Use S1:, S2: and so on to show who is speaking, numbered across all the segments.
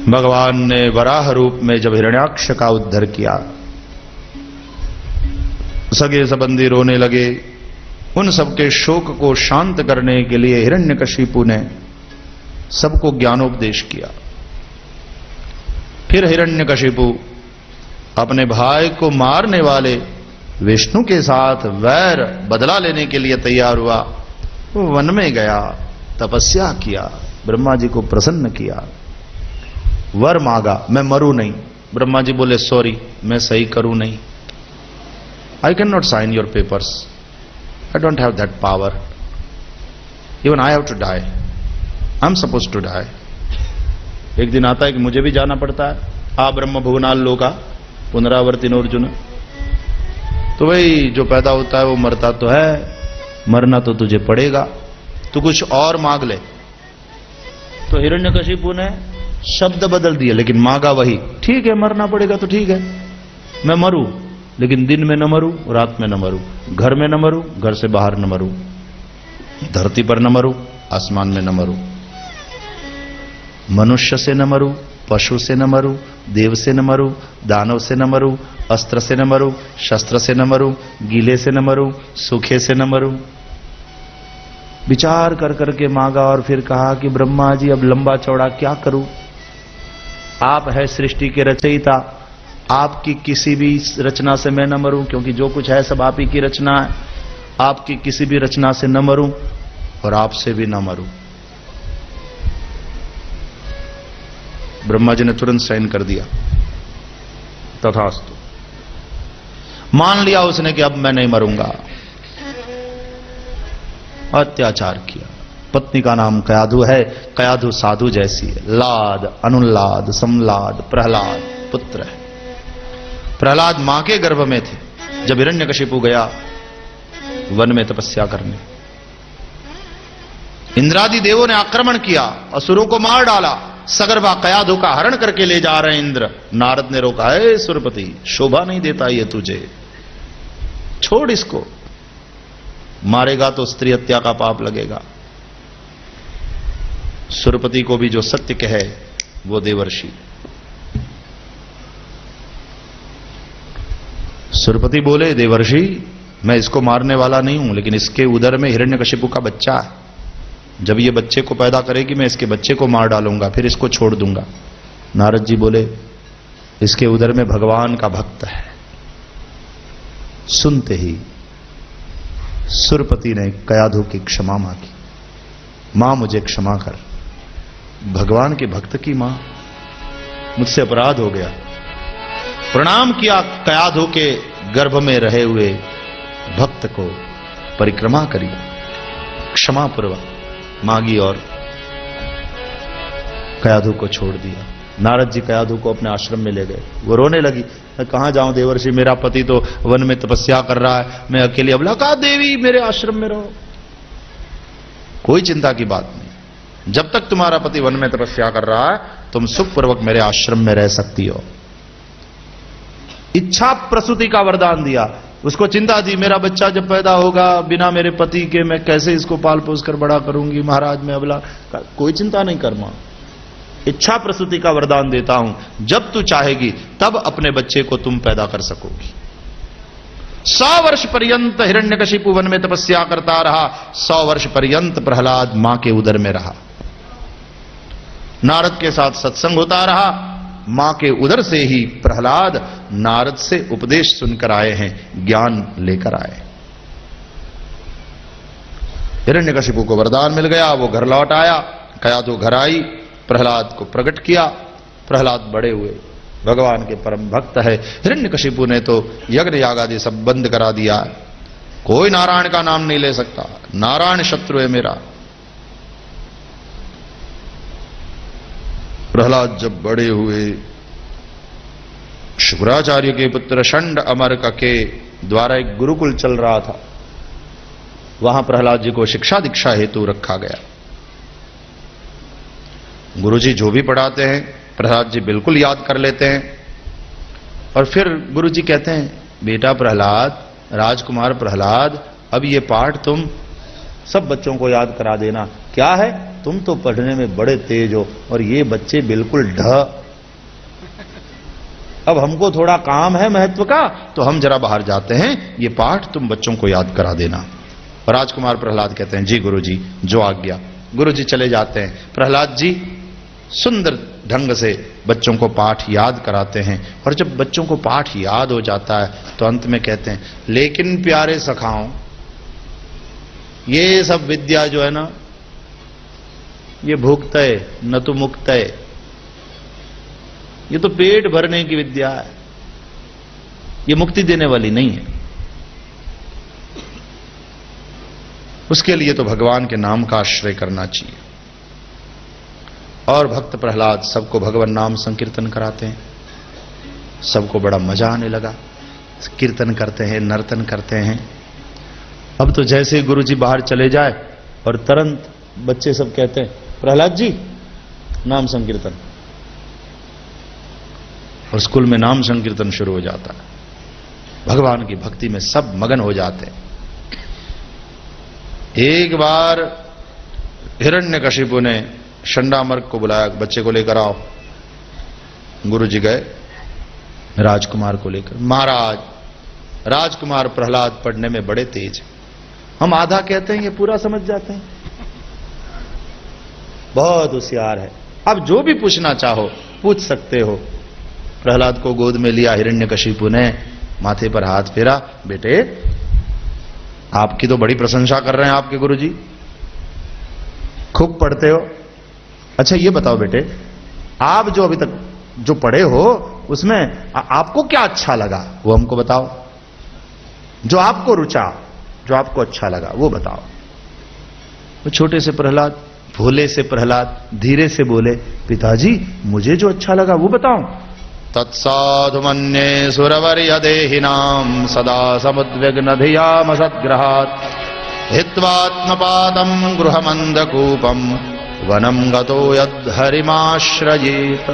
S1: भगवान ने वराह रूप में जब हिरण्याक्ष का उद्धार किया, सगे संबंधी रोने लगे। उन सबके शोक को शांत करने के लिए हिरण्यकशिपु ने सबको ज्ञानोपदेश किया। फिर हिरण्यकशिपु अपने भाई को मारने वाले विष्णु के साथ वैर बदला लेने के लिए तैयार हुआ। वो वन में गया, तपस्या किया, ब्रह्मा जी को प्रसन्न किया, वर मांगा, मैं मरूं नहीं। ब्रह्मा जी बोले सॉरी, मैं सही करूं नहीं, I cannot sign your papers. I don't have that power. Even I have to die. I'm supposed to die. एक दिन आता है कि मुझे भी जाना पड़ता है। आ ब्रह्म भुवनाल लोका पुनरावर्तिनो अर्जुन। तो भाई जो पैदा होता है वो मरता तो है, मरना तो तुझे पड़ेगा, तू कुछ और मांग ले। तो हिरण्यकशिपु ने शब्द बदल दिए, लेकिन मांगा वही। ठीक है, मरना पड़ेगा तो ठीक है, मैं मरूं, लेकिन दिन में न मरूं, रात में न मरूं, घर में न मरूं, घर से बाहर न मरूं, धरती पर न मरूं, आसमान में न मरूं, मनुष्य से न मरूं, पशु से न मरूं, देव से न मरूं, दानव से न मरूं, अस्त्र से न मरूं, शस्त्र से न मरूं, गीले से न मरूं, सूखे से न मरूं। विचार कर करके मांगा और फिर कहा कि ब्रह्मा जी अब लंबा चौड़ा क्या करूं, आप है सृष्टि के रचयिता, आपकी किसी भी रचना से मैं न मरूं, क्योंकि जो कुछ है सब आप ही की रचना है, आपकी किसी भी रचना से न मरूं और आपसे भी न मरूं। ब्रह्मा जी ने तुरंत साइन कर दिया, तथास्तु। मान लिया उसने कि अब मैं नहीं मरूंगा। अत्याचार किया। पत्नी का नाम कयाधु है, कयाधु साधु जैसी है, लाद, अनुल्लाद, समलाद, प्रहलाद पुत्र है। प्रहलाद मां के गर्भ में थे जब हिरण्यकशिपु गया वन में तपस्या करने। इंद्रादि देवों ने आक्रमण किया, असुरों को मार डाला, सगर्भा कयाधु का हरण करके ले जा रहे इंद्र। नारद ने रोका, हे सुरपति, शोभा नहीं देता ये तुझे, छोड़ इसको, मारेगा तो स्त्री हत्या का पाप लगेगा। सुरपति को भी जो सत्य कहे वो देवर्षि। सुरपति बोले, देवर्षि मैं इसको मारने वाला नहीं हूं, लेकिन इसके उदर में हिरण्यकशिपु का बच्चा है, जब ये बच्चे को पैदा करेगी मैं इसके बच्चे को मार डालूंगा, फिर इसको छोड़ दूंगा। नारद जी बोले, इसके उदर में भगवान का भक्त है। सुनते ही सुरपति ने कयाधु की क्षमा मांगी, मां मुझे क्षमा कर, भगवान के भक्त की मां, मुझसे अपराध हो गया। प्रणाम किया, कयाधु के गर्भ में रहे हुए भक्त को परिक्रमा करी, क्षमा पूर्वक मांगी और कयाधु को छोड़ दिया। नारद जी कयाधु को अपने आश्रम में ले गए। वो रोने लगी, मैं कहां जाऊं देवर्षि, मेरा पति तो वन में तपस्या कर रहा है, मैं अकेली अबला। कहा, देवी मेरे आश्रम में रहो, कोई चिंता की बात नहीं, जब तक तुम्हारा पति वन में तपस्या कर रहा है तुम सुखपूर्वक मेरे आश्रम में रह सकती हो। इच्छा प्रसूति का वरदान दिया। उसको चिंता थी, मेरा बच्चा जब पैदा होगा बिना मेरे पति के मैं कैसे इसको पाल पोस कर बड़ा करूंगी, महाराज मैं अबला। कोई चिंता नहीं कर मां, इच्छा प्रसूति का वरदान देता हूं, जब तू चाहेगी तब अपने बच्चे को तुम पैदा कर सकोगी। 100 वर्ष पर्यंत हिरण्यकशिपु वन में तपस्या करता रहा, 100 वर्ष पर्यंत प्रहलाद मां के उदर में रहा, नारद के साथ सत्संग होता रहा। मां के उदर से ही प्रहलाद नारद से उपदेश सुनकर आए हैं, ज्ञान लेकर आए। हिरण्यकशिपु को वरदान मिल गया, वो घर लौट आया, कयाधु घर आई, प्रहलाद को प्रकट किया। प्रहलाद बड़े हुए, भगवान के परम भक्त है। हिरण्यकशिपु ने तो यज्ञ याग आदि सब बंद करा दिया, कोई नारायण का नाम नहीं ले सकता, नारायण शत्रु है मेरा। प्रहलाद जब बड़े हुए, शुक्राचार्य के पुत्र षंड अमरक के द्वारा एक गुरुकुल चल रहा था, वहां प्रहलाद जी को शिक्षा दीक्षा हेतु रखा गया। गुरुजी जो भी पढ़ाते हैं प्रहलाद जी बिल्कुल याद कर लेते हैं। और फिर गुरुजी कहते हैं, बेटा प्रहलाद, राजकुमार प्रहलाद, अब ये पाठ तुम सब बच्चों को याद करा देना। क्या है? तुम तो पढ़ने में बड़े तेज हो और ये बच्चे बिल्कुल ढ। अब हमको थोड़ा काम है महत्व का, तो हम जरा बाहर जाते हैं, ये पाठ तुम बच्चों को याद करा देना। राजकुमार प्रहलाद कहते हैं जी गुरुजी, जो आज्ञा। गुरुजी चले जाते हैं। प्रहलाद जी सुंदर ढंग से बच्चों को पाठ याद कराते हैं, और जब बच्चों को पाठ याद हो जाता है तो अंत में कहते हैं, लेकिन प्यारे सखाओं, ये सब विद्या जो है ना, ये भुक्तय न तो मुक्तय, ये तो पेट भरने की विद्या है, ये मुक्ति देने वाली नहीं है। उसके लिए तो भगवान के नाम का आश्रय करना चाहिए। और भक्त प्रहलाद सबको भगवान नाम संकीर्तन कराते हैं। सबको बड़ा मजा आने लगा, कीर्तन करते हैं, नर्तन करते हैं। अब तो जैसे गुरु जी बाहर चले जाए और तुरंत बच्चे सब कहते हैं, प्रहलाद जी नाम संकीर्तन। और स्कूल में नाम संकीर्तन शुरू हो जाता है। भगवान की भक्ति में सब मगन हो जाते हैं। एक बार हिरण्यकशिपु ने शंडामर्क को बुलाया, बच्चे को लेकर आओ। गुरु जी गए राजकुमार को लेकर। महाराज, राजकुमार प्रहलाद पढ़ने में बड़े तेज हैं। हम आधा कहते हैं, ये पूरा समझ जाते हैं, बहुत होशियार है। अब जो भी पूछना चाहो पूछ सकते हो। प्रहलाद को गोद में लिया हिरण्यकशिपु ने, माथे पर हाथ फेरा, बेटे आपकी तो बड़ी प्रशंसा कर रहे हैं आपके गुरुजी, खूब पढ़ते हो। अच्छा ये बताओ बेटे, आप जो अभी तक जो पढ़े हो उसमें आपको क्या अच्छा लगा, वो हमको बताओ। जो आपको रुचा, जो आपको अच्छा लगा वो बताओ। वो छोटे से प्रहलाद, भोले से प्रहलाद धीरे से बोले, पिताजी मुझे जो अच्छा लगा वो बताओ। तत्साधु मन्ये सुरवर्य देहिनां सदा समुद्विग्न धियाम सद्ग्रहात् हित्वात्मपादं गृहमंदकूपम वनम गतो यद् हरिमाश्रयेत।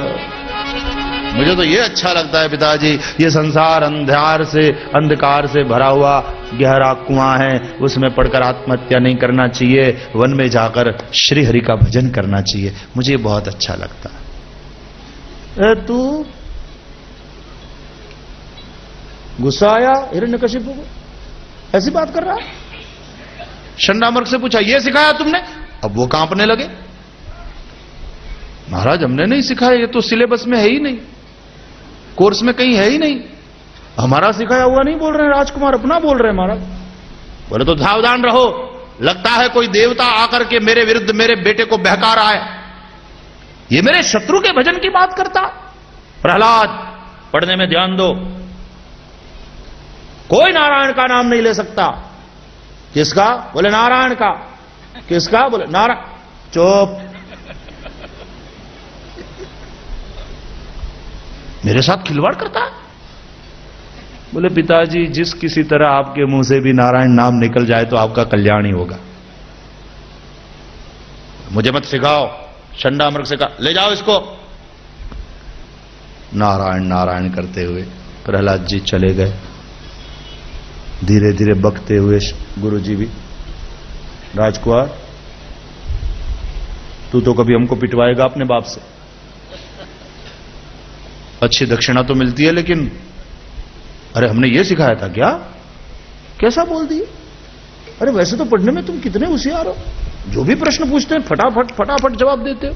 S1: मुझे तो ये अच्छा लगता है पिताजी, ये संसार अंधकार से भरा हुआ गहरा कुआं है, उसमें पड़कर आत्महत्या नहीं करना चाहिए, वन में जाकर श्री हरि का भजन करना चाहिए, मुझे बहुत अच्छा लगता है। तू गुस्सा आया हिरण्यकशिपु को, ऐसी बात कर रहा है। शंडामर्क से पूछा, ये सिखाया तुमने? अब वो कांपने लगे, महाराज हमने नहीं सिखाया, ये तो सिलेबस में है ही नहीं, कोर्स में कहीं है ही नहीं, हमारा सिखाया हुआ नहीं बोल रहे हैं राजकुमार, अपना बोल रहे हैं महाराज। बोले तो सावधान रहो, लगता है कोई देवता आकर के मेरे विरुद्ध मेरे बेटे को बहका रहा है, ये मेरे शत्रु के भजन की बात करता। प्रहलाद पढ़ने में ध्यान दो, कोई नारायण का नाम नहीं ले सकता। किसका? बोले नारायण का। किसका? बोले नारायण। चुप, मेरे साथ खिलवाड़ करता है। बोले पिताजी जिस किसी तरह आपके मुंह से भी नारायण नाम निकल जाए तो आपका कल्याण ही होगा, मुझे मत सिखाओ। शंडामर्क से कहा, ले जाओ इसको। नारायण नारायण करते हुए प्रहलाद जी चले गए, धीरे धीरे बकते हुए गुरु जी भी, राजकुमार तू तो कभी हमको पिटवाएगा अपने बाप से, अच्छी दक्षिणा तो मिलती है, लेकिन अरे हमने ये सिखाया था क्या? कैसा बोल दिए? अरे वैसे तो पढ़ने में तुम कितने होशियार हो, जो भी प्रश्न पूछते हैं फटाफट फटाफट जवाब देते हो,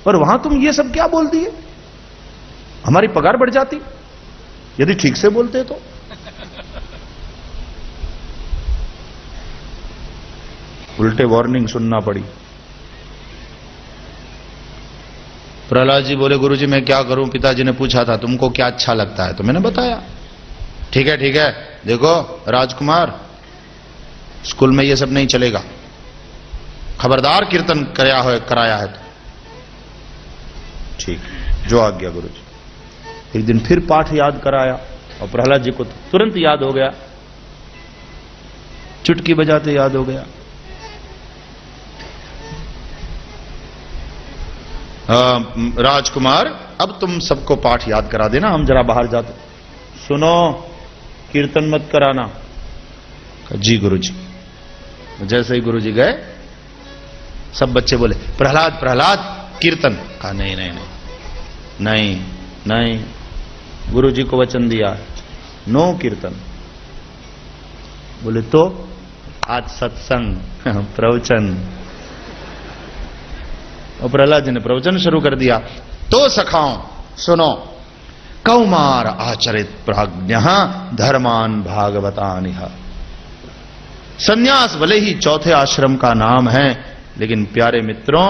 S1: और वहां तुम ये सब क्या बोल दिए? हमारी पगार बढ़ जाती यदि ठीक से बोलते तो। उल्टे वार्निंग सुनना पड़ी। प्रहलाद जी बोले, गुरुजी मैं क्या करूं, पिताजी ने पूछा था तुमको क्या अच्छा लगता है, तो मैंने बताया। ठीक है, देखो राजकुमार, स्कूल में ये सब नहीं चलेगा, खबरदार कीर्तन कराया है तो। ठीक, जो आज्ञा गुरुजी। एक दिन फिर पाठ याद कराया और प्रहलाद जी को तुरंत याद हो गया, चुटकी बजाते याद हो गया। राजकुमार अब तुम सबको पाठ याद करा देना, हम जरा बाहर जाते। सुनो, कीर्तन मत कराना। जी गुरुजी। जैसे ही गुरुजी गए, सब बच्चे बोले प्रहलाद प्रहलाद कीर्तन। कहा नहीं नहीं नहीं नहीं नहीं, गुरु जी को वचन दिया नो कीर्तन। बोले तो आज सत्संग प्रवचन। और प्रहलाद जी ने प्रवचन शुरू कर दिया। तो सखाओं सुनो, कौमार आचरित प्राज्ञ धर्मान भागवतानिह। संन्यास भले ही चौथे आश्रम का नाम है, लेकिन प्यारे मित्रों,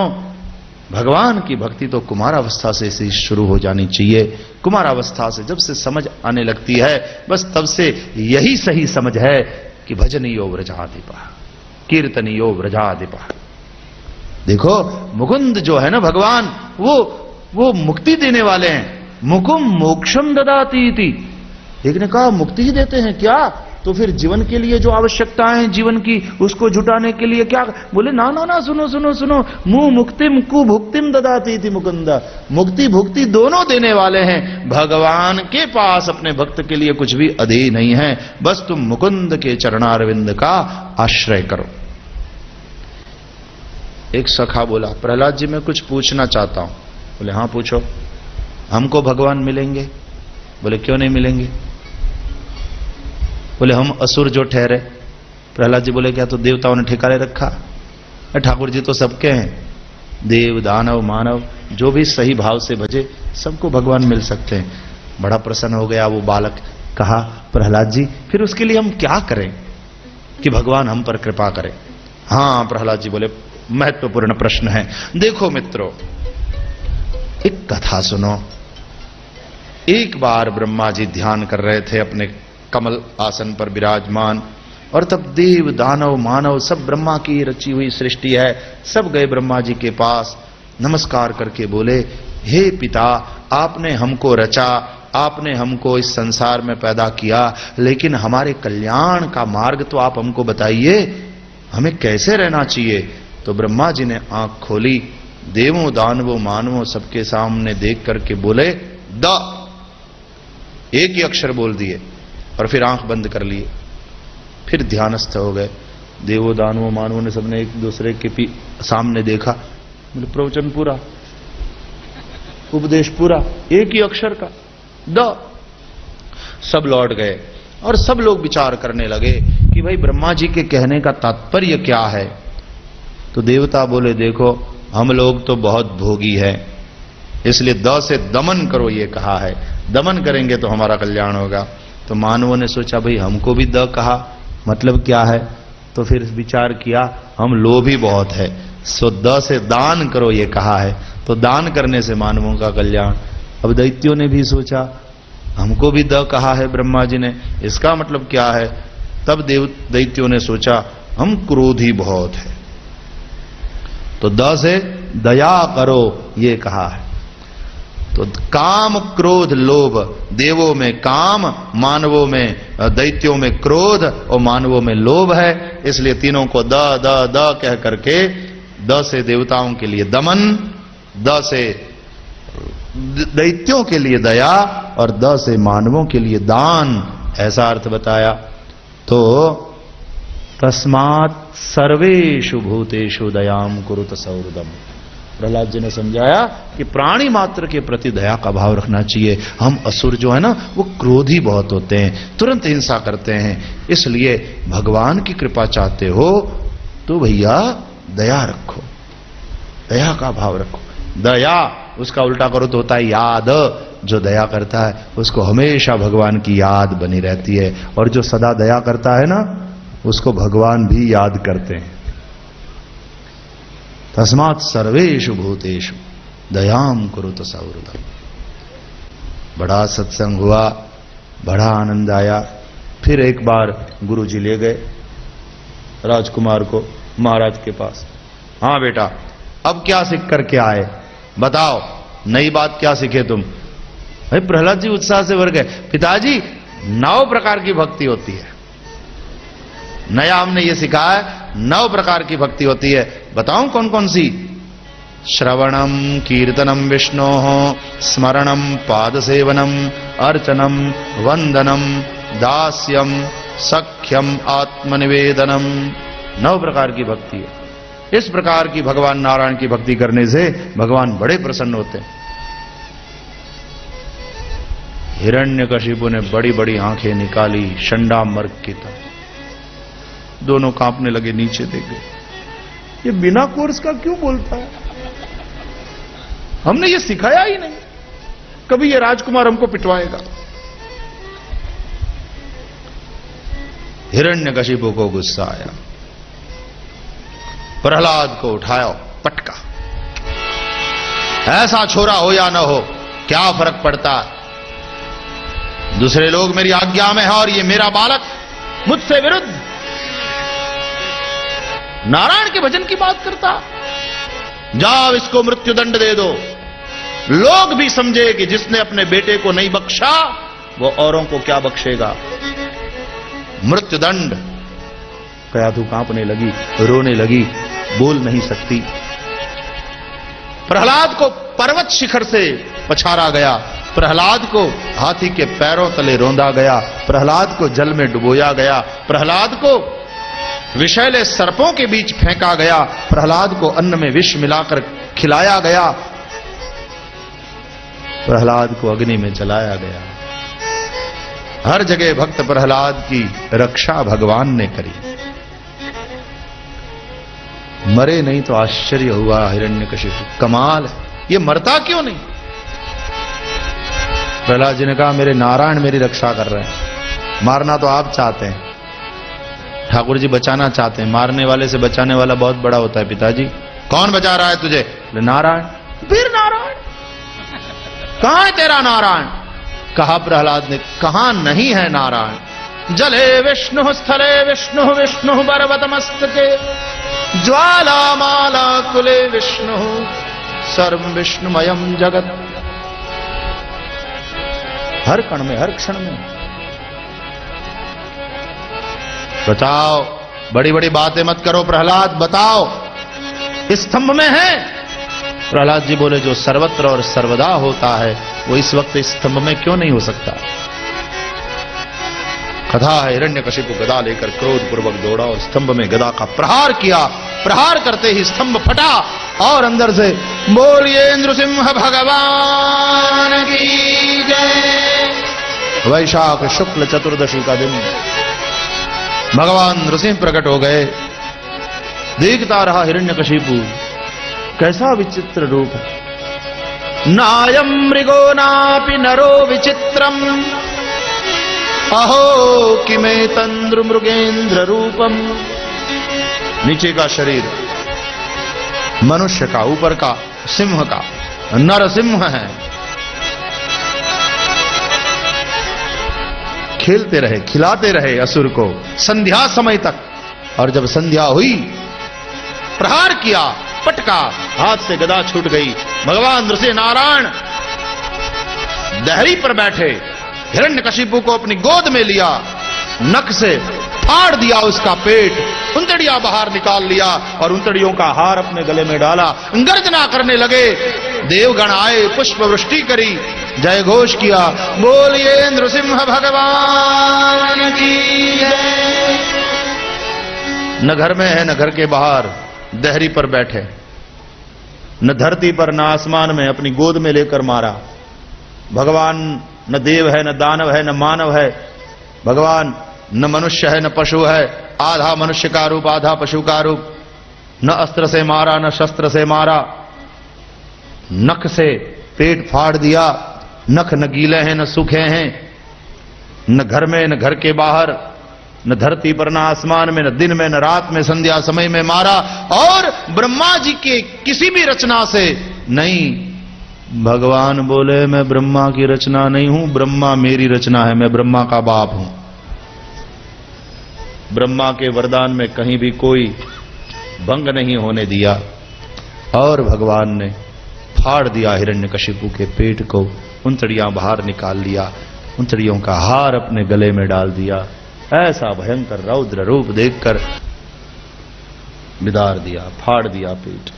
S1: भगवान की भक्ति तो कुमारावस्था से ही शुरू हो जानी चाहिए। कुमारावस्था से जब से समझ आने लगती है, बस तब से यही सही समझ है कि भजनियो व्रजाधिपः, कीर्तनियो व्रजाधिपः। देखो मुकुंद जो है ना भगवान, वो मुक्ति देने वाले हैं। मुकुम मोक्षम ददाति इति। एक ने कहा मुक्ति ही देते हैं क्या? तो फिर जीवन के लिए जो आवश्यकताएं हैं जीवन की, उसको जुटाने के लिए क्या? बोले ना ना ना, सुनो सुनो सुनो, मुंह मुक्तिम कु भुक्तिम ददाति इति मुकुंद। मुक्ति भुक्ति दोनों देने वाले हैं। भगवान के पास अपने भक्त के लिए कुछ भी अधेय नहीं है। बस तुम मुकुंद के चरणारविंद का आश्रय करो। एक सखा बोला प्रहलाद जी मैं कुछ पूछना चाहता हूं। बोले हाँ पूछो। हमको भगवान मिलेंगे? बोले क्यों नहीं मिलेंगे? बोले हम असुर जो ठहरे। प्रहलाद जी बोले क्या तो देवताओं ने ठिकाने रखा? ठाकुर जी तो सबके हैं, देव दानव मानव, जो भी सही भाव से भजे सबको भगवान मिल सकते हैं। बड़ा प्रसन्न हो गया वो बालक। कहा प्रहलाद जी फिर उसके लिए हम क्या करें कि भगवान हम पर कृपा करें? हाँ प्रहलाद जी बोले महत्वपूर्ण प्रश्न है। देखो मित्रों, एक कथा सुनो। एक बार ब्रह्मा जी ध्यान कर रहे थे अपने कमल आसन पर विराजमान, और तब देव दानव मानव सब ब्रह्मा की रची हुई सृष्टि है, सब गए ब्रह्मा जी के पास, नमस्कार करके बोले हे पिता, आपने हमको रचा, आपने हमको इस संसार में पैदा किया, लेकिन हमारे कल्याण का मार्ग तो आप हमको बताइए, हमें कैसे रहना चाहिए? तो ब्रह्मा जी ने आंख खोली, देवों दानवों मानवों सबके सामने देख करके बोले द। एक ही अक्षर बोल दिए और फिर आंख बंद कर लिए। फिर ध्यानस्थ हो गए। देवों दानवों मानवों ने सबने एक दूसरे के सामने देखा। प्रवचन पूरा, उपदेश पूरा, एक ही अक्षर का द। सब लौट गए और सब लोग विचार करने लगे कि भाई ब्रह्मा जी के कहने का तात्पर्य क्या है। तो देवता बोले देखो हम लोग तो बहुत भोगी है, इसलिए द से दमन करो ये कहा है, दमन करेंगे तो हमारा कल्याण होगा। तो मानवों ने सोचा भाई हमको भी द कहा, मतलब क्या है? तो फिर विचार किया हम लोभी बहुत है, सो द से दान करो ये कहा है, तो दान करने से मानवों का कल्याण। अब दैत्यों ने भी सोचा हमको भी द कहा है ब्रह्मा जी ने, इसका मतलब क्या है? तब दैत्यों ने सोचा हम क्रोधी बहुत है, तो द से दया करो ये कहा है। तो काम क्रोध लोभ, देवों में काम, मानवों में दैत्यों में क्रोध और मानवों में लोभ है, इसलिए तीनों को द द द कह करके द से देवताओं के लिए दमन, द से दैत्यों के लिए दया और द से मानवों के लिए दान, ऐसा अर्थ बताया। तो तस्मात् सर्वेषु भूतेषु दयाम कुरुत सौहृदम। प्रहलाद जी ने समझाया कि प्राणी मात्र के प्रति दया का भाव रखना चाहिए। हम असुर जो है ना वो क्रोधी बहुत होते हैं, तुरंत हिंसा करते हैं, इसलिए भगवान की कृपा चाहते हो तो भैया दया रखो, दया का भाव रखो। दया उसका उल्टा करो तो होता है याद। जो दया करता है उसको हमेशा भगवान की याद बनी रहती है, और जो सदा दया करता है ना उसको भगवान भी याद करते हैं। तस्मात् सर्वेषु भूतेषु दयाम कुरुत सौहृदम। बड़ा सत्संग हुआ, बड़ा आनंद आया। फिर एक बार गुरु जी ले गए राजकुमार को महाराज के पास। हाँ बेटा अब क्या सीख करके आए, बताओ नई बात क्या सीखे तुम? भाई प्रहलाद जी उत्साह से भर गए। पिताजी 9 प्रकार की भक्ति होती है, नया हमने ये सिखाया है, 9 प्रकार की भक्ति होती है। बताऊं कौन कौन सी? श्रवणम कीर्तनम विष्णोः, स्मरणम पाद सेवनम, अर्चनम वंदनम, दास्यम, सख्यम, आत्मनिवेदनम। 9 प्रकार की भक्ति है। इस प्रकार की भगवान नारायण की भक्ति करने से भगवान बड़े प्रसन्न होते हैं। हिरण्यकशिपु ने बड़ी बड़ी आंखें निकाली, शंडा मर्ग की तरह। दोनों कांपने लगे, नीचे देख गए। ये बिना कोर्स का क्यों बोलता है? हमने ये सिखाया ही नहीं, कभी ये राजकुमार हमको पिटवाएगा। हिरण्यकशिपु को गुस्सा आया, प्रहलाद को उठाया, पटका। ऐसा छोरा हो या न हो, क्या फर्क पड़ता है? दूसरे लोग मेरी आज्ञा में है और ये मेरा बालक मुझसे विरुद्ध नारायण के भजन की बात करता। जाओ इसको मृत्युदंड दे दो। लोग भी समझे कि जिसने अपने बेटे को नहीं बख्शा वो औरों को क्या बख्शेगा। मृत्युदंड। कयाधु कांपने लगी, रोने लगी, बोल नहीं सकती। प्रहलाद को पर्वत शिखर से पछाड़ा गया, प्रहलाद को हाथी के पैरों तले रौंदा गया, प्रहलाद को जल में डुबोया गया, प्रहलाद को विषैले सर्पों के बीच फेंका गया, प्रहलाद को अन्न में विष मिलाकर खिलाया गया, प्रहलाद को अग्नि में जलाया गया। हर जगह भक्त प्रहलाद की रक्षा भगवान ने करी। मरे नहीं तो आश्चर्य हुआ हिरण्यकशिपु, कमाल, ये मरता क्यों नहीं? प्रहलाद जी ने कहा मेरे नारायण मेरी रक्षा कर रहे हैं, मारना तो आप चाहते हैं, ठाकुर जी बचाना चाहते हैं। मारने वाले से बचाने वाला बहुत बड़ा होता है पिताजी। कौन बचा रहा है तुझे? नारायण। फिर नारायण? कहां है तेरा नारायण? कहा प्रहलाद ने, कहां नहीं है नारायण? जले विष्णु स्थले विष्णु, विष्णु पर्वत मस्तके, ज्वाला माला कुले विष्णु, सर्व विष्णुमयम जगत। हर कण में, हर क्षण में। बताओ, बड़ी बड़ी बातें मत करो प्रहलाद, बताओ इस स्तंभ में है? प्रहलाद जी बोले जो सर्वत्र और सर्वदा होता है वो इस वक्त इस स्तंभ में क्यों नहीं हो सकता? कथा है, हिरण्यकशिपु गदा लेकर क्रोध पूर्वक दौड़ा और स्तंभ में गदा का प्रहार किया। प्रहार करते ही स्तंभ फटा और अंदर से बोलिए नृसिंह भगवान की जय। वैशाख शुक्ल चतुर्दशी का दिन भगवान नृसिंह प्रकट हो गए। देखता रहा हिरण्यकशिपु, कैसा विचित्र रूप है। नायम मृगो नापि नरो विचित्रम, अहो किमे तंद्र मृगेंद्र रूपम। नीचे का शरीर मनुष्य का, ऊपर का सिंह का, नरसिंह है। खेलते रहे, खिलाते रहे असुर को संध्या समय तक, और जब संध्या हुई प्रहार किया, पटका, हाथ से गदा छूट गई। भगवान नृसिंह नारायण दहरी पर बैठे, हिरण्यकशिपु को अपनी गोद में लिया, नख से फाड़ दिया उसका पेट, उंतड़ियां बाहर निकाल लिया और उंतड़ियों का हार अपने गले में डाला। गर्जना करने लगे, देवगण आए, पुष्प वृष्टि करी, जय घोष किया, बोलिए नृसिंह भगवान की जय। न घर में है न घर के बाहर, दहरी पर बैठे, न धरती पर न आसमान में, अपनी गोद में लेकर मारा। भगवान न देव है न दानव है न मानव है, भगवान न मनुष्य है न पशु है, आधा मनुष्य का रूप आधा पशु का रूप। न अस्त्र से मारा न शस्त्र से मारा, नख से पेट फाड़ दिया। नख न गीले हैं न सूखे हैं, न घर में न घर के बाहर, न धरती पर न आसमान में, न दिन में न रात में, संध्या समय में मारा। और ब्रह्मा जी के किसी भी रचना से नहीं। भगवान बोले मैं ब्रह्मा की रचना नहीं हूं, ब्रह्मा मेरी रचना है, मैं ब्रह्मा का बाप हूं। ब्रह्मा के वरदान में कहीं भी कोई भंग नहीं होने दिया। और भगवान ने फाड़ दिया हिरण्यकशिपु के पेट को, उंतड़ियां बाहर निकाल लिया, उंतड़ियों का हार अपने गले में डाल दिया। ऐसा भयंकर रौद्र रूप देखकर विदार दिया, फाड़ दिया पेट।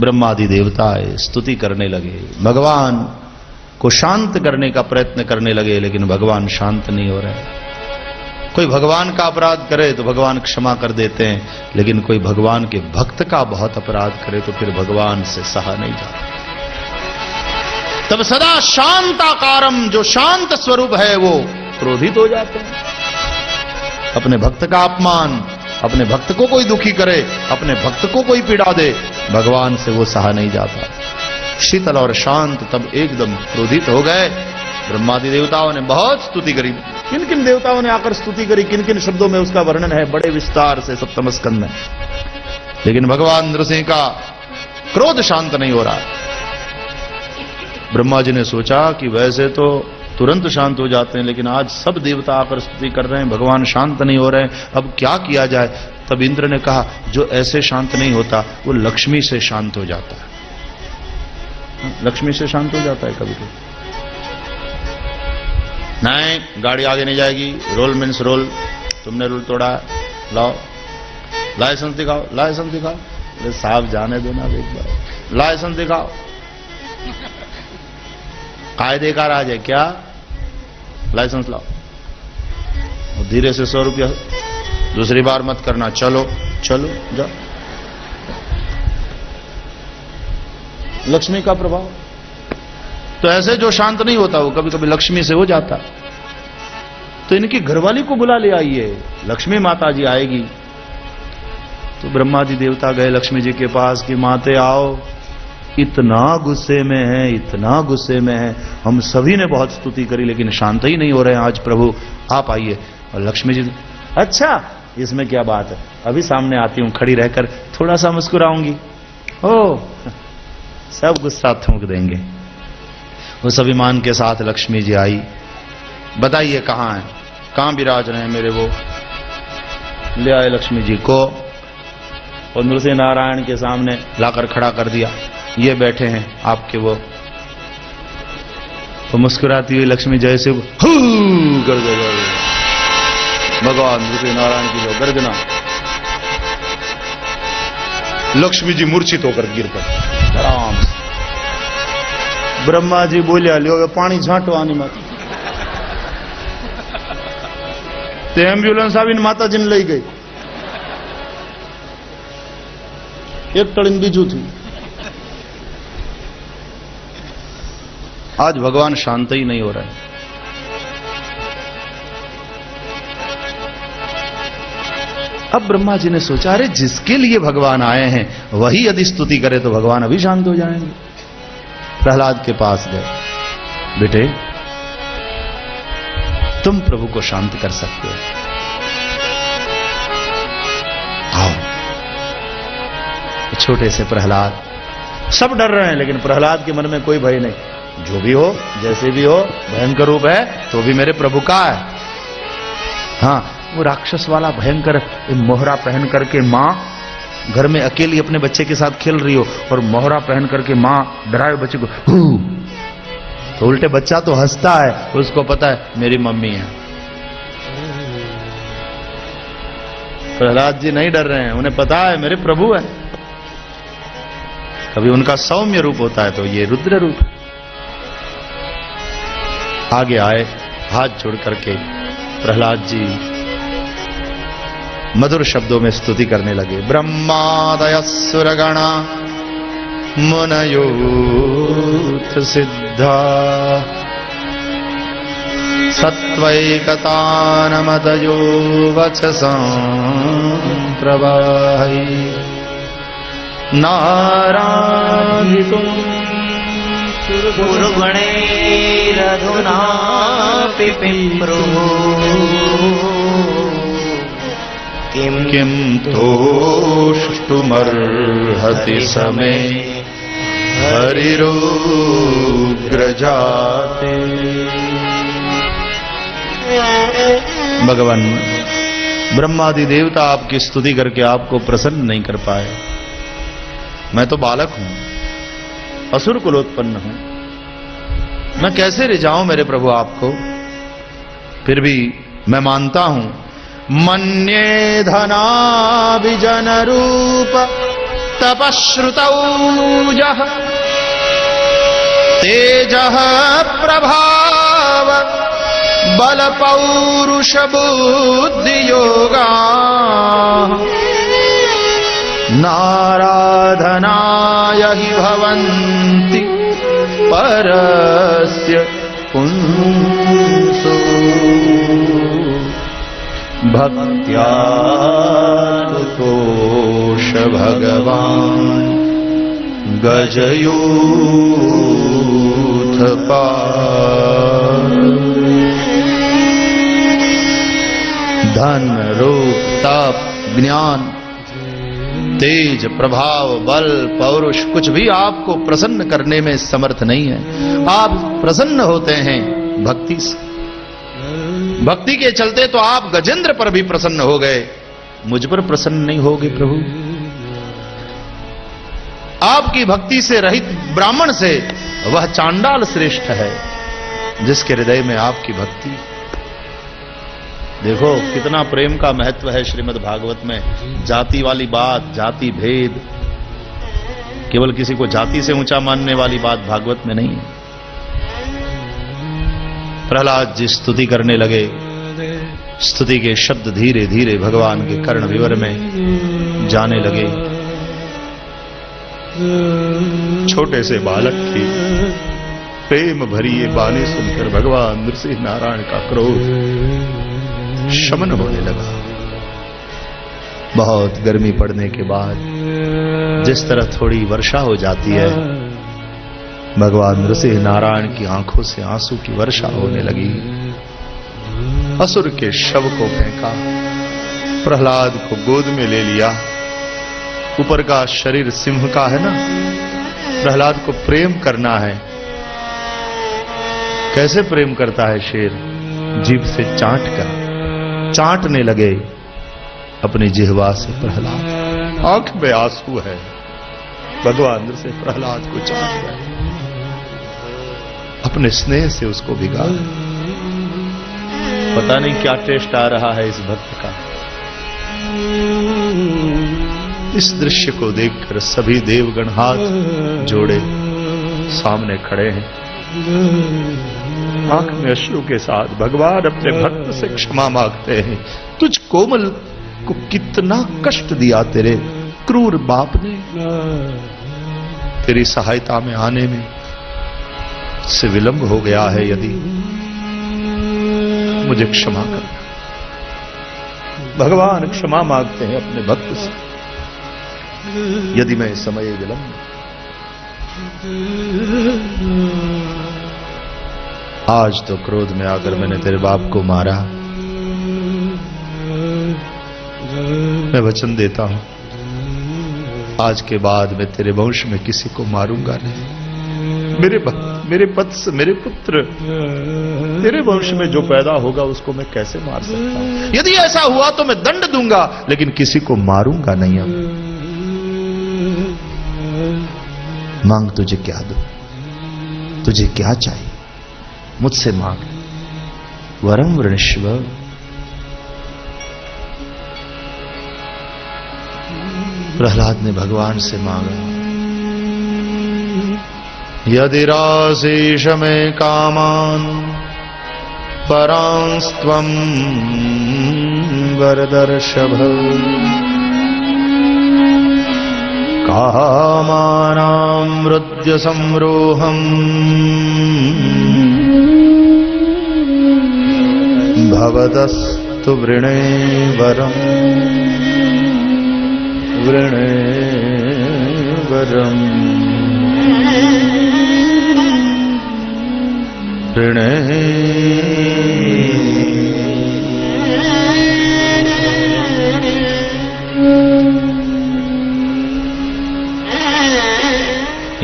S1: ब्रह्मादि देवता आए, स्तुति करने लगे, भगवान को शांत करने का प्रयत्न करने लगे, लेकिन भगवान शांत नहीं हो रहे। कोई भगवान का अपराध करे तो भगवान क्षमा कर देते हैं, लेकिन कोई भगवान के भक्त का बहुत अपराध करे तो फिर भगवान से सहा नहीं जाता। तब सदा शांताकारम, जो शांत स्वरूप है वो क्रोधित हो जाते हैं। अपने भक्त का अपमान, अपने भक्त को कोई दुखी करे, अपने भक्त को कोई पीड़ा दे, भगवान से वो सहा नहीं जाता। शीतल और शांत तब एकदम क्रोधित हो गए। ब्रह्मादि देवताओं ने बहुत स्तुति करी। किन किन देवताओं ने आकर स्तुति करी, किन किन शब्दों में उसका वर्णन है बड़े विस्तार से सप्तम स्कंद में। लेकिन भगवान नृसिंह का क्रोध शांत नहीं हो रहा। ब्रह्मा जी ने सोचा कि वैसे तो तुरंत शांत हो जाते हैं, लेकिन आज सब देवता आकर स्तुति कर रहे हैं, भगवान शांत नहीं हो रहे हैं, अब क्या किया जाए। तब इंद्र ने कहा, जो ऐसे शांत नहीं होता वो लक्ष्मी से शांत हो जाता है। लक्ष्मी से शांत हो जाता है कभी कभी। नहीं, गाड़ी आगे नहीं जाएगी, रोल मीन्स रोल, तुमने रूल तोड़ा, लाओ लाइसेंस दिखाओ, लाइसेंस दिखाओ। अरे साहब जाने दो ना एक बार, लाइसेंस दिखाओ। कायदे का राज है क्या, लाइसेंस लाओ। धीरे से 100 रुपया, दूसरी बार मत करना, चलो चलो जाओ। लक्ष्मी का प्रभाव। तो ऐसे जो शांत नहीं होता वो कभी कभी लक्ष्मी से हो जाता। तो इनकी घरवाली को बुला ले आइए, लक्ष्मी माता जी आएगी। तो ब्रह्मा जी देवता गए लक्ष्मी जी के पास कि माते आओ, इतना गुस्से में है, इतना गुस्से में है, हम सभी ने बहुत स्तुति करी लेकिन शांत ही नहीं हो रहे हैं आज, प्रभु आप आइए। और लक्ष्मी जी, अच्छा इसमें क्या बात है, अभी सामने आती हूं, खड़ी रहकर थोड़ा सा मुस्कुराऊंगी, ओ सब गुस्सा थूक देंगे। उस अभिमान के साथ लक्ष्मी जी आई। बताइए कहां है, कहां विराज रहे हैं मेरे वो। ले आए लक्ष्मी जी को और नृसिंह नारायण के सामने लाकर खड़ा कर दिया। ये बैठे हैं आपके वो। तो मुस्कुराती हुई लक्ष्मी जैसे हू कर देगा भगवान नृसिंह नारायण की जो गर्जना, लक्ष्मी जी मूर्छित होकर गिर पड़े आराम से। ब्रह्मा जी बोलिया, लियो पानी झांटो आनी माता। तो एम्ब्युलेंस आવીને માતાજીને લઈ ગઈ। एक टड़ीन बीजू थी। आज भगवान शांत ही नहीं हो रहा है। अब ब्रह्मा जी ने सोचा, अरे जिसके लिए भगवान आए हैं वही यदि स्तुति करे तो भगवान अभी शांत हो जाएंगे। प्रहलाद के पास गए, बेटे तुम प्रभु को शांत कर सकते हो, आओ। छोटे से प्रहलाद, सब डर रहे हैं लेकिन प्रहलाद के मन में कोई भय नहीं। जो भी हो, जैसे भी हो, भयंकर रूप है तो भी मेरे प्रभु का है। हाँ, वो राक्षस वाला भयंकर मोहरा पहन करके मां घर में अकेली अपने बच्चे के साथ खेल रही हो और मोहरा पहन करके मां डराए बच्चे को, हू, तो उल्टे बच्चा तो हंसता है, उसको पता है मेरी मम्मी है। प्रहलाद जी नहीं डर रहे हैं, उन्हें पता है मेरे प्रभु है। कभी उनका सौम्य रूप होता है तो ये रुद्र रूप। आगे आए, हाथ जोड़ करके प्रहलाद जी मधुर शब्दों में स्तुति करने लगे। ब्रह्मादय सुरगणा मुनयोथ सिद्धा सत्वैकतानमदयो वचसां प्रवाहि नारायितुं गुरुगणैरधुनापि पिप्रो किं तोष्टुमर्हति समे हरिरुग्रजाते। भगवान ब्रह्मादि देवता आपकी स्तुति करके आपको प्रसन्न नहीं कर पाए। मैं तो बालक हूं, असुर कुलोत्पन्न हूं, मैं कैसे रिझाऊं मेरे प्रभु आपको। फिर भी मैं मानता हूं, मन्ये धनाभिजन रूप तपश्रुतौजः तेजः प्रभाव बल पौरुष बुद्धि योगा नाराधनाय हि भवन्ति परस्य पुंसो भक्त्या तोष भगवान् गजयूथपाल। धन रूप तप ज्ञान तेज प्रभाव बल पौरुष कुछ भी आपको प्रसन्न करने में समर्थ नहीं है। आप प्रसन्न होते हैं भक्ति से। भक्ति के चलते तो आप गजेंद्र पर भी प्रसन्न हो गए, मुझ पर प्रसन्न नहीं होगे प्रभु। आपकी भक्ति से रहित ब्राह्मण से वह चांडाल श्रेष्ठ है जिसके हृदय में आपकी भक्ति। देखो कितना प्रेम का महत्व है श्रीमद् भागवत में। जाति वाली बात, जाति भेद, केवल किसी को जाति से ऊंचा मानने वाली बात भागवत में नहीं है। प्रहलाद जी स्तुति करने लगे। स्तुति के शब्द धीरे धीरे भगवान के कर्ण विवर में जाने लगे। छोटे से बालक की प्रेम भरी ये बाणी सुनकर भगवान नृसिंह नारायण का क्रोध शमन होने लगा। बहुत गर्मी पड़ने के बाद जिस तरह थोड़ी वर्षा हो जाती है, भगवान नृसिंह नारायण की आंखों से आंसू की वर्षा होने लगी। असुर के शव को फेंका, प्रहलाद को गोद में ले लिया। ऊपर का शरीर सिंह का है ना, प्रहलाद को प्रेम करना है। कैसे प्रेम करता है शेर? जीभ से चाट कर चाटने लगे अपनी जिह्वा से प्रहलाद। आंख में आंसू है, भगवान से प्रहलाद को चाट गए, अपने स्नेह से उसको भिगा। पता नहीं क्या टेस्ट आ रहा है इस भक्त का। इस दृश्य को देखकर सभी देवगण हाथ जोड़े सामने खड़े हैं। आंख में अश्रु के साथ भगवान अपने भक्त से क्षमा मांगते हैं। तुझ कोमल को कितना कष्ट दिया तेरे क्रूर बाप ने। तेरी सहायता में आने में से विलंब हो गया है, यदि मुझे क्षमा कर। भगवान क्षमा मांगते हैं अपने भक्त से, यदि मैं समय विलंब। आज तो क्रोध में आकर मैंने तेरे बाप को मारा। मैं वचन देता हूं, आज के बाद मैं तेरे वंश में किसी को मारूंगा नहीं। मेरे भक्त, मेरे वत्स, मेरे पुत्र, तेरे वंश में जो पैदा होगा उसको मैं कैसे मार सकता हूं? यदि ऐसा हुआ तो मैं दंड दूंगा, लेकिन किसी को मारूंगा नहीं। अब मांग, तुझे क्या दूं? तुझे क्या चाहिए? मुझसे मांग। वरम वृणीष्व। प्रहलाद ने भगवान से मांगा। यदि राशेष में कामान परांस्त्वं वरदर्शभ कामानां मृद्य संरोहम् भवतस्तु वृणे वरम् वृणे वरम् वृणे।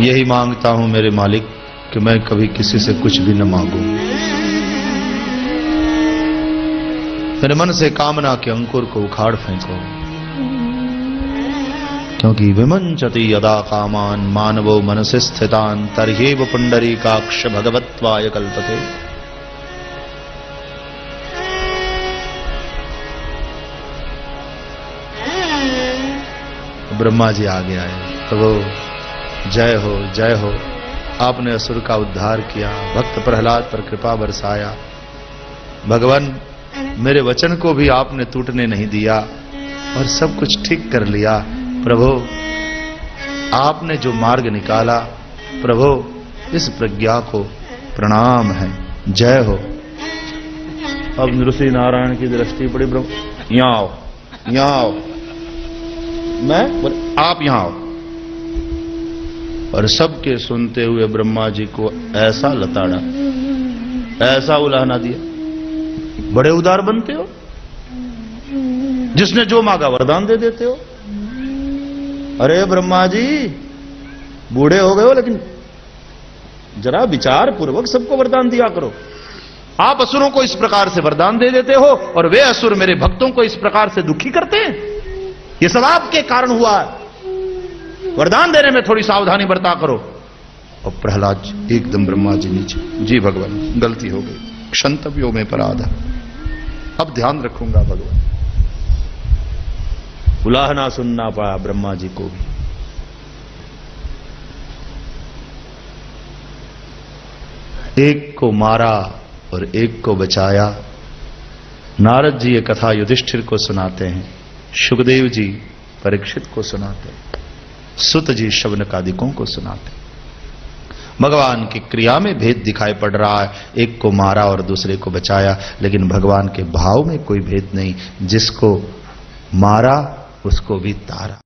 S1: यही मांगता हूं मेरे मालिक कि मैं कभी किसी से कुछ भी न मांगूं। मेरे मन से कामना के अंकुर को उखाड़ फेंको, क्योंकि विमंचति यदा कामान मानवो मनसि स्थितान तर्ह्येव पुंडरीकाक्ष भगवत्वाय कल्पते। ब्रह्मा जी आगे आए। प्रभु जय हो, जय हो। आपने असुर का उद्धार किया, भक्त प्रहलाद पर कृपा बरसाया। भगवान मेरे वचन को भी आपने टूटने नहीं दिया और सब कुछ ठीक कर लिया। प्रभु आपने जो मार्ग निकाला, प्रभु इस प्रज्ञा को प्रणाम है, जय हो। अब नृसिंह नारायण की दृष्टि पड़ी, ब्रह्म यहां आओ, यहां आओ, मैं आप यहां आओ। और सबके सुनते हुए ब्रह्मा जी को ऐसा लताड़ा, ऐसा उलाहना दिया, बड़े उदार बनते हो, जिसने जो मांगा वरदान दे देते हो। अरे ब्रह्मा जी बूढ़े हो गए हो, लेकिन जरा विचार पूर्वक सबको वरदान दिया करो। आप असुरों को इस प्रकार से वरदान दे देते हो और वे असुर मेरे भक्तों को इस प्रकार से दुखी करते हैं। ये सब आपके कारण हुआ, वरदान देने में थोड़ी सावधानी बरता करो। और प्रहलाद जी एकदम ब्रह्मा जी नीचे, जी भगवान गलती हो गई, क्षंतव्यो में अपराध, अब ध्यान रखूंगा भगवान। उलाहना सुनना पाया ब्रह्मा जी को भी। एक को मारा और एक को बचाया। नारद जी ये कथा युधिष्ठिर को सुनाते हैं, सुखदेव जी परीक्षित को सुनाते हैं, सुत जी शौनकादिकों को सुनाते हैं। भगवान की क्रिया में भेद दिखाई पड़ रहा है, एक को मारा और दूसरे को बचाया, लेकिन भगवान के भाव में कोई भेद नहीं। जिसको मारा उसको भी तारा।